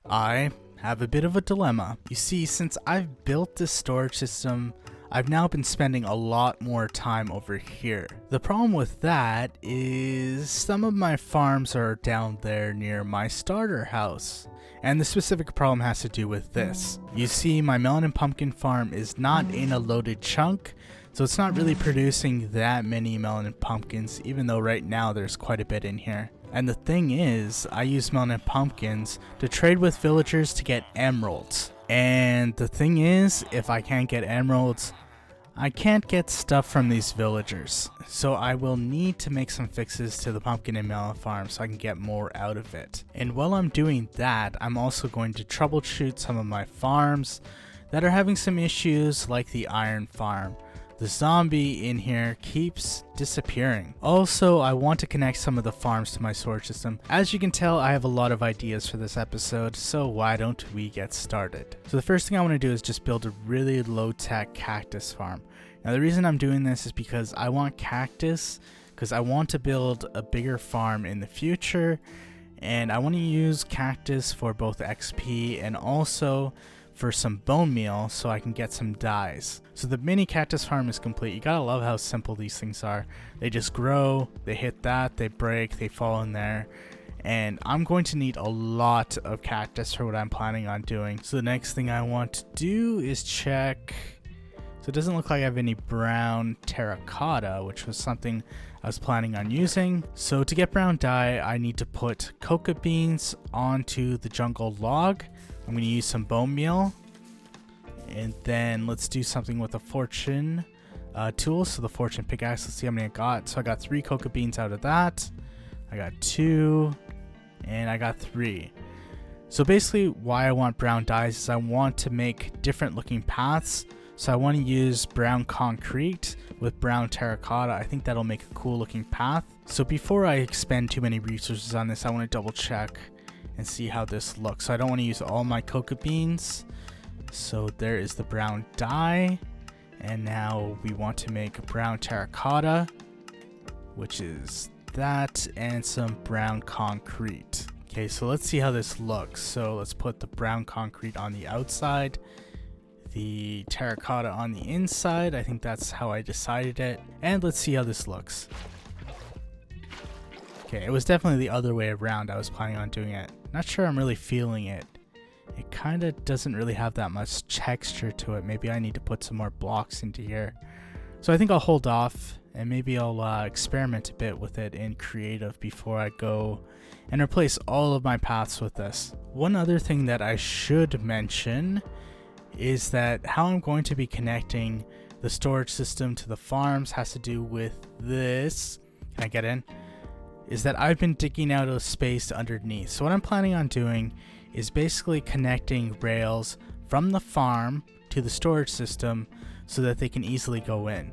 I have a bit of a dilemma. You see, since I've built this storage system, I've now been spending a lot more time over here. The problem with that is some of my farms are down there near my starter house. And the specific problem has to do with this. You see, my melon and pumpkin farm is not in a loaded chunk, so it's not really producing that many melon and pumpkins, even though right now there's quite a bit in here. And the thing is, I use melon and pumpkins to trade with villagers to get emeralds. And the thing is, if I can't get emeralds, I can't get stuff from these villagers. So I will need to make some fixes to the pumpkin and melon farm so I can get more out of it. And while I'm doing that, I'm also going to troubleshoot some of my farms that are having some issues, like the iron farm. The zombie in here keeps disappearing. Also, I want to connect some of the farms to my storage system. As you can tell, I have a lot of ideas for this episode, so why don't we get started? So the first thing I want to do is just build a really low-tech cactus farm. Now the reason I'm doing this is because I want cactus, because I want to build a bigger farm in the future, and I want to use cactus for both XP and also for some bone meal so I can get some dyes. So the mini cactus farm is complete. You gotta love how simple these things are. They just grow, they hit that, they break, they fall in there. And I'm going to need a lot of cactus for what I'm planning on doing. So the next thing I want to do is check. So it doesn't look like I have any brown terracotta, which was something I was planning on using. So to get brown dye, I need to put coca beans onto the jungle log. I'm going to use some bone meal, and then let's do something with the fortune tool. So the fortune pickaxe, let's see how many I got. So I got 3 coca beans out of that. I got 2, and I got 3. So basically why I want brown dyes is I want to make different looking paths. So I want to use brown concrete with brown terracotta. I think that'll make a cool looking path. So before I expend too many resources on this, I want to double check and see how this looks. So I don't want to use all my coca beans. So there is the brown dye. And now we want to make a brown terracotta, which is that, and some brown concrete. Okay, so let's see how this looks. So let's put the brown concrete on the outside, the terracotta on the inside. I think that's how I decided it. And let's see how this looks. Okay, it was definitely the other way around I was planning on doing it. Not sure I'm really feeling it. It kind of doesn't really have that much texture to it. Maybe I need to put some more blocks into here. So I think I'll hold off and maybe I'll experiment a bit with it in creative before I go and replace all of my paths with this. One other thing that I should mention is that how I'm going to be connecting the storage system to the farms has to do with this. Can I get in? Is that I've been digging out a space underneath. So what I'm planning on doing is basically connecting rails from the farm to the storage system so that they can easily go in.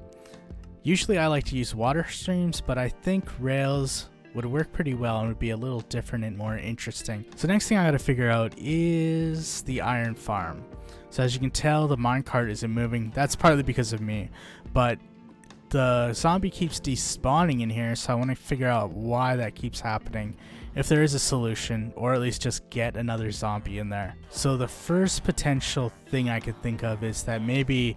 Usually I like to use water streams, but I think rails would work pretty well and would be a little different and more interesting. So next thing I gotta figure out is the iron farm. So as you can tell, the minecart isn't moving. That's partly because of me, but the zombie keeps despawning in here, so I want to figure out why that keeps happening, if there is a solution, or at least just get another zombie in there. So the first potential thing I could think of is that maybe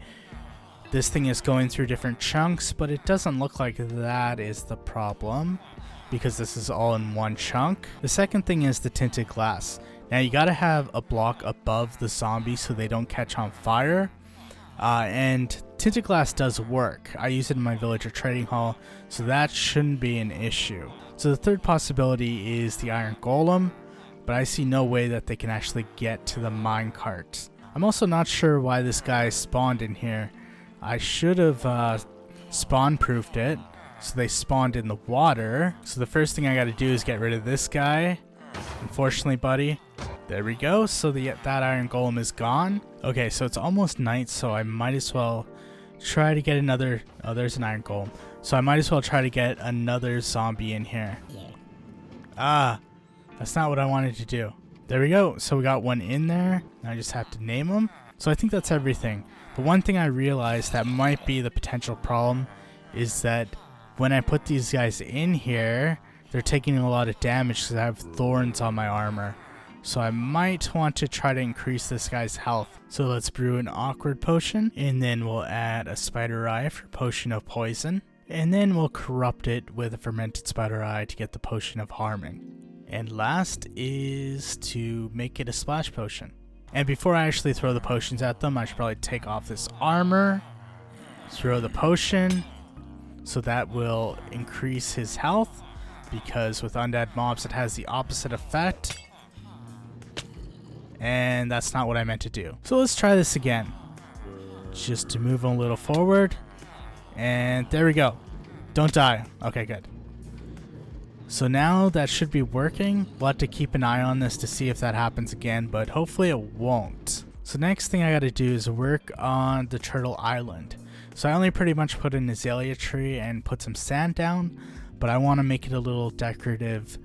this thing is going through different chunks, but it doesn't look like that is the problem, because this is all in one chunk. The second thing is the tinted glass. Now you gotta have a block above the zombie so they don't catch on fire. And tinted glass does work. I use it in my villager trading hall, so that shouldn't be an issue. So the third possibility is the iron golem, but I see no way that they can actually get to the minecart. I'm also not sure why this guy spawned in here. I should have spawn proofed it, so they spawned in the water. So the first thing I gotta do is get rid of this guy. Unfortunately, buddy. There we go. So that iron golem is gone. Okay, so it's almost night, so I might as well try to get another. Oh, there's an iron golem. So I might as well try to get another zombie in here. Ah, that's not what I wanted to do. There we go. So we got one in there. Now I just have to name them. So I think that's everything. But one thing I realized that might be the potential problem is that when I put these guys in here, they're taking a lot of damage because I have thorns on my armor. So I might want to try to increase this guy's health. So let's brew an awkward potion, and then we'll add a spider eye for potion of poison. And then we'll corrupt it with a fermented spider eye to get the potion of harming. And last is to make it a splash potion. And before I actually throw the potions at them, I should probably take off this armor, throw the potion, so that will increase his health, because with undead mobs it has the opposite effect. And that's not what I meant to do. So let's try this again. Just to move a little forward. And there we go. Don't die. Okay, good. So now that should be working. We'll have to keep an eye on this to see if that happens again, but hopefully it won't. So next thing I gotta do is work on the turtle island. So I only pretty much put an azalea tree and put some sand down, but I want to make it a little decorative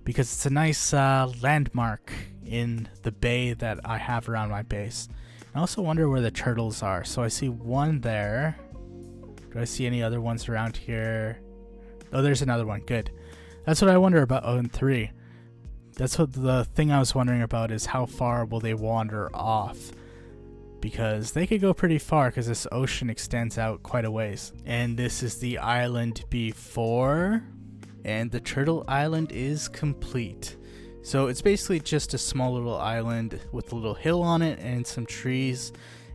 because it's a nice landmark in the bay that I have around my base. I also wonder where the turtles are. So I see one there. Do I see any other ones around here? Oh, there's another one. Good. That's what I wonder about. Oh, and 3. That's what the thing I was wondering about is how far will they wander off? Because they could go pretty far because this ocean extends out quite a ways. And this is the island before. And the turtle island is complete. So it's basically just a small little island with a little hill on it and some trees.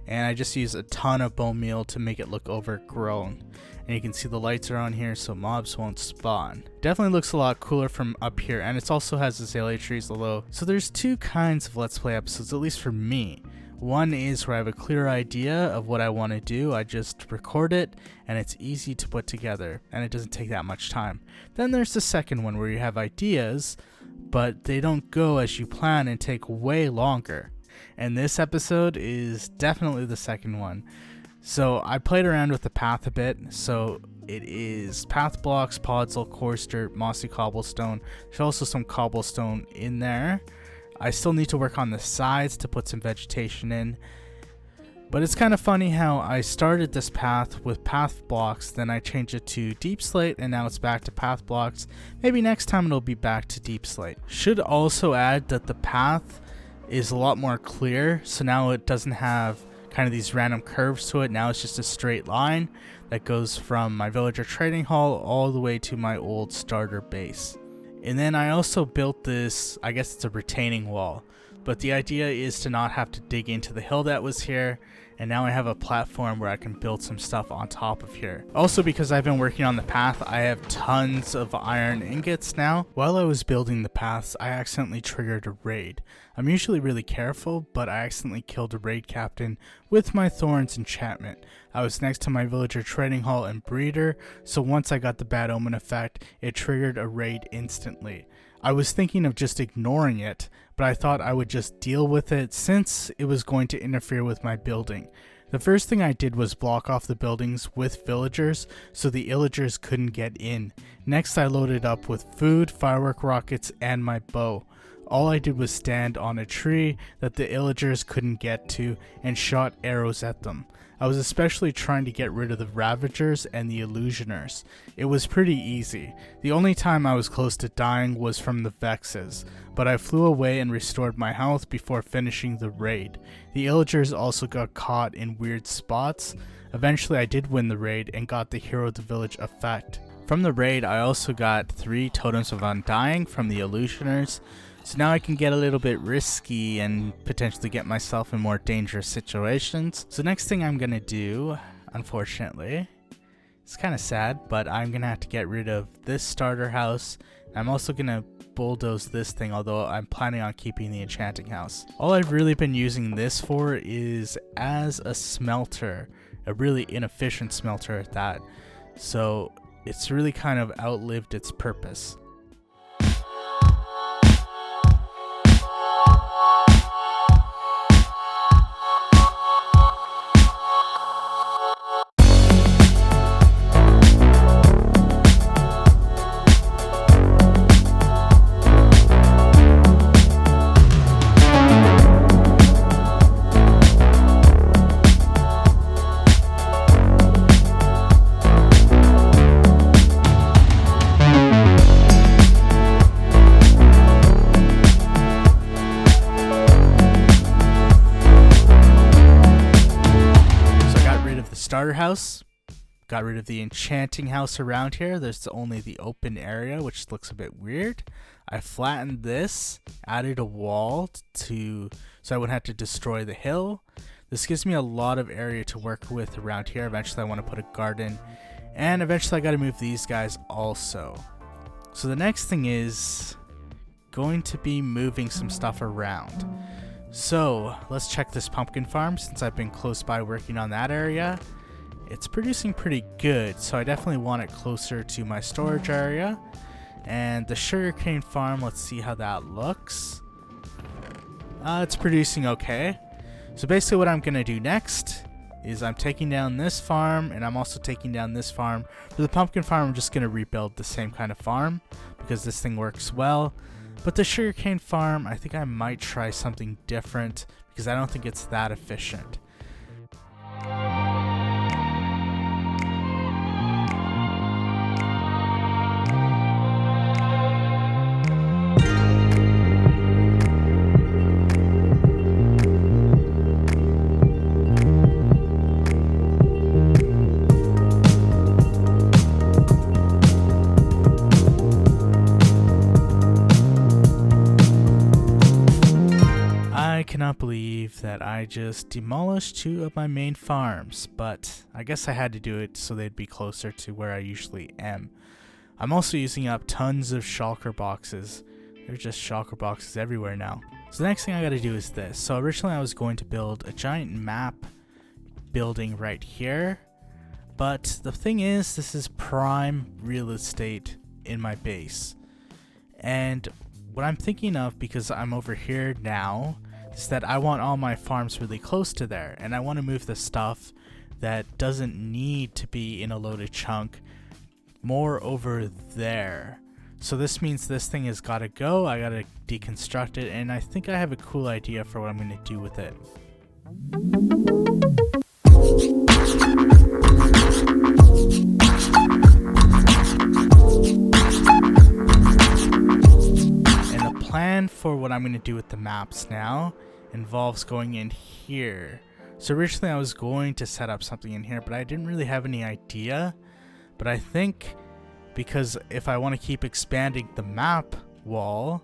And I just use a ton of bone meal to make it look overgrown. And you can see the lights are on here so mobs won't spawn. Definitely looks a lot cooler from up here, and it also has azalea trees below. So there's 2 kinds of Let's Play episodes, at least for me. One is where I have a clear idea of what I want to do, I just record it, and it's easy to put together, and it doesn't take that much time. Then there's the second one where you have ideas, but they don't go as you plan and take way longer. And this episode is definitely the second one. So I played around with the path a bit. So it is path blocks, podzol, coarse dirt, mossy cobblestone. There's also some cobblestone in there. I still need to work on the sides to put some vegetation in. But it's kind of funny how I started this path with path blocks, then I changed it to deep slate, and now it's back to path blocks. Maybe next time it'll be back to deep slate. Should also add that the path is a lot more clear, so now it doesn't have kind of these random curves to it. Now it's just a straight line that goes from my villager trading hall all the way to my old starter base. And then I also built this, I guess it's a retaining wall, but the idea is to not have to dig into the hill that was here. And now I have a platform where I can build some stuff on top of here. Also, because I've been working on the path, I have tons of iron ingots now. While I was building the paths, I accidentally triggered a raid. I'm usually really careful, but I accidentally killed a raid captain with my Thorns enchantment. I was next to my villager trading hall and breeder, so once I got the bad omen effect, it triggered a raid instantly. I was thinking of just ignoring it, but I thought I would just deal with it since it was going to interfere with my building. The first thing I did was block off the buildings with villagers so the illagers couldn't get in. Next I loaded up with food, firework rockets, and my bow. All I did was stand on a tree that the illagers couldn't get to and shot arrows at them. I was especially trying to get rid of the Ravagers and the Illusioners. It was pretty easy. The only time I was close to dying was from the Vexes, but I flew away and restored my health before finishing the raid. The Illagers also got caught in weird spots. Eventually I did win the raid and got the Hero of the Village effect. From the raid I also got 3 Totems of Undying from the Illusioners. So now I can get a little bit risky and potentially get myself in more dangerous situations. So next thing I'm gonna do, unfortunately, it's kind of sad, but I'm gonna have to get rid of this starter house. I'm also gonna bulldoze this thing, although I'm planning on keeping the enchanting house. All I've really been using this for is as a smelter, a really inefficient smelter at that. So it's really kind of outlived its purpose. starter house. Got rid of the enchanting house around here. There's only the open area, which looks a bit weird. I flattened this, added a wall so I wouldn't have to destroy the hill. This gives me a lot of area to work with around here. Eventually I want to put a garden, and eventually I got to move these guys also. So the next thing is going to be moving some stuff around. So let's check this pumpkin farm since I've been close by working on that area. It's producing pretty good, so I definitely want it closer to my storage area. And the sugarcane farm, let's see how that looks. It's producing okay. So basically what I'm going to do next is I'm taking down this farm, and I'm also taking down this farm. For the pumpkin farm, I'm just going to rebuild the same kind of farm because this thing works well. But the sugarcane farm, I think I might try something different because I don't think it's that efficient. I cannot believe that I just demolished 2 of my main farms, but I guess I had to do it so they'd be closer to where I usually am. I'm also using up tons of shulker boxes. There's just shulker boxes everywhere now. So the next thing I gotta do is this. So originally I was going to build a giant map building right here, but the thing is, this is prime real estate in my base. And what I'm thinking of, because I'm over here now, is that I want all my farms really close to there, and I want to move the stuff that doesn't need to be in a loaded chunk more over there. So this means this thing has got to go. I got to deconstruct it, and I think I have a cool idea for what I'm going to do with it. And the plan for what I'm going to do with the maps now involves going in here. So originally I was going to set up something in here, but I didn't really have any idea. But I think because if I want to keep expanding the map wall,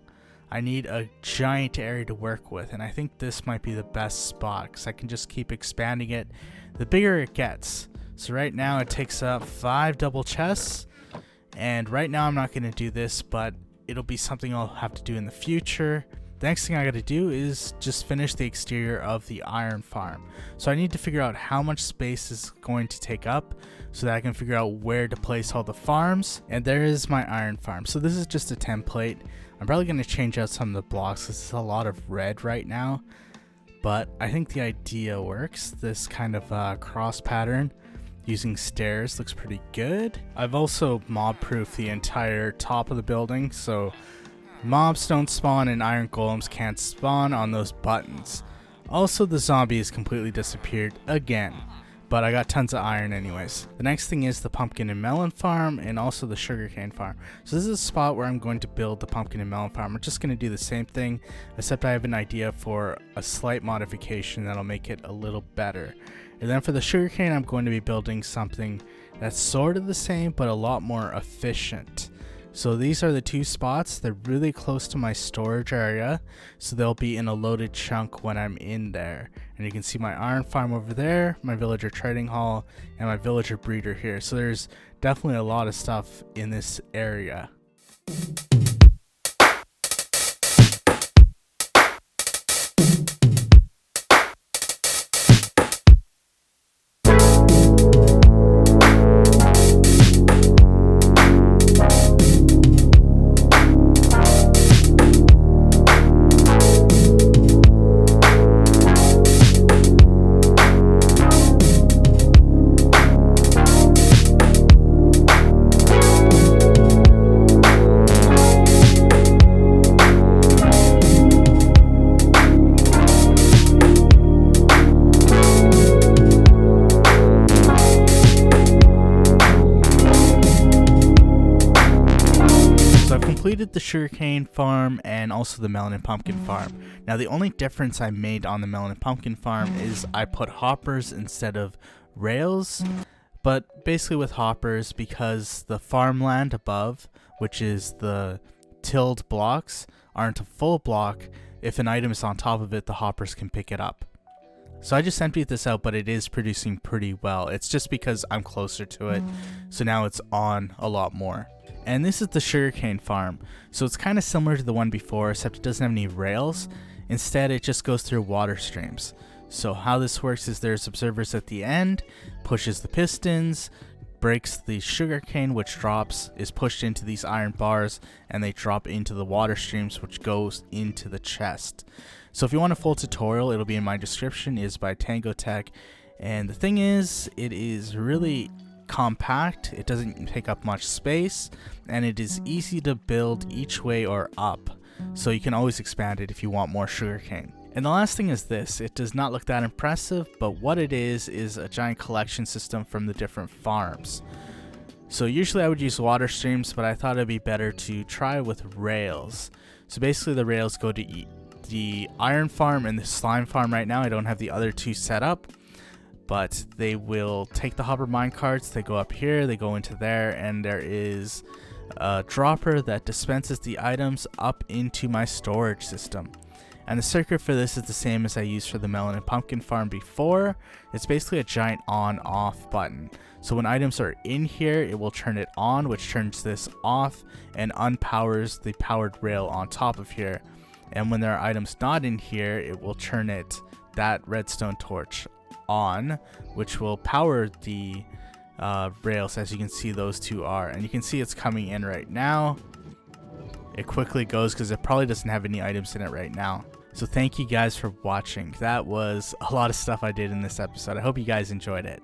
I need a giant area to work with, and I think this might be the best spot because I can just keep expanding it the bigger it gets. So right now it takes up 5 double chests, and right now I'm not going to do this, but it'll be something I'll have to do in the future. The next thing I got to do is just finish the exterior of the iron farm. So I need to figure out how much space is going to take up so that I can figure out where to place all the farms. And there is my iron farm. So this is just a template. I'm probably going to change out some of the blocks. This is a lot of red right now, but I think the idea works. This kind of cross pattern using stairs looks pretty good. I've also mob-proofed the entire top of the building, so mobs don't spawn and iron golems can't spawn on those buttons. Also, the zombies completely disappeared again, but I got tons of iron anyways. The next thing is the pumpkin and melon farm, and also the sugarcane farm. So this is a spot where I'm going to build the pumpkin and melon farm. I'm just going to do the same thing, except I have an idea for a slight modification that'll make it a little better. And then for the sugarcane, I'm going to be building something that's sort of the same, but a lot more efficient. So these are the 2 spots. They're really close to my storage area, so they'll be in a loaded chunk when I'm in there. And you can see my iron farm over there, my villager trading hall, and my villager breeder here. So there's definitely a lot of stuff in this area. Completed the sugarcane farm and also the melon and pumpkin farm. Now the only difference I made on the melon and pumpkin farm is I put hoppers instead of rails, but basically with hoppers, because the farmland above, which is the tilled blocks, aren't a full block. If an item is on top of it, the hoppers can pick it up. So I just emptied this out, but it is producing pretty well. It's just because I'm closer to it, so now it's on a lot more. And this is the sugarcane farm, so it's kind of similar to the one before, except it doesn't have any rails. Instead, it just goes through water streams. So how this works is there's observers at the end, pushes the pistons, breaks the sugarcane, which is pushed into these iron bars, and they drop into the water streams, which goes into the chest. So if you want a full tutorial, it'll be in my description. It is by Tango Tech, and the thing is, it is really compact, it doesn't take up much space, and it is easy to build each way or up, so you can always expand it if you want more sugarcane. And the last thing is this: it does not look that impressive, but what it is a giant collection system from the different farms. So usually I would use water streams, but I thought it'd be better to try with rails. So basically the rails go to the iron farm and the slime farm. Right now I don't have the other two set up, but they will take the hopper mine carts, they go up here, they go into there, and there is a dropper that dispenses the items up into my storage system. And the circuit for this is the same as I used for the melon and pumpkin farm before. It's basically a giant on-off button. So when items are in here, it will turn it on, which turns this off and unpowers the powered rail on top of here. And when there are items not in here, it will turn that redstone torch on, which will power the rails. As you can see, those two are, and you can see it's coming in right now. It quickly goes because it probably doesn't have any items in it right now. So thank you guys for watching. That was a lot of stuff I did in this episode. I hope you guys enjoyed it.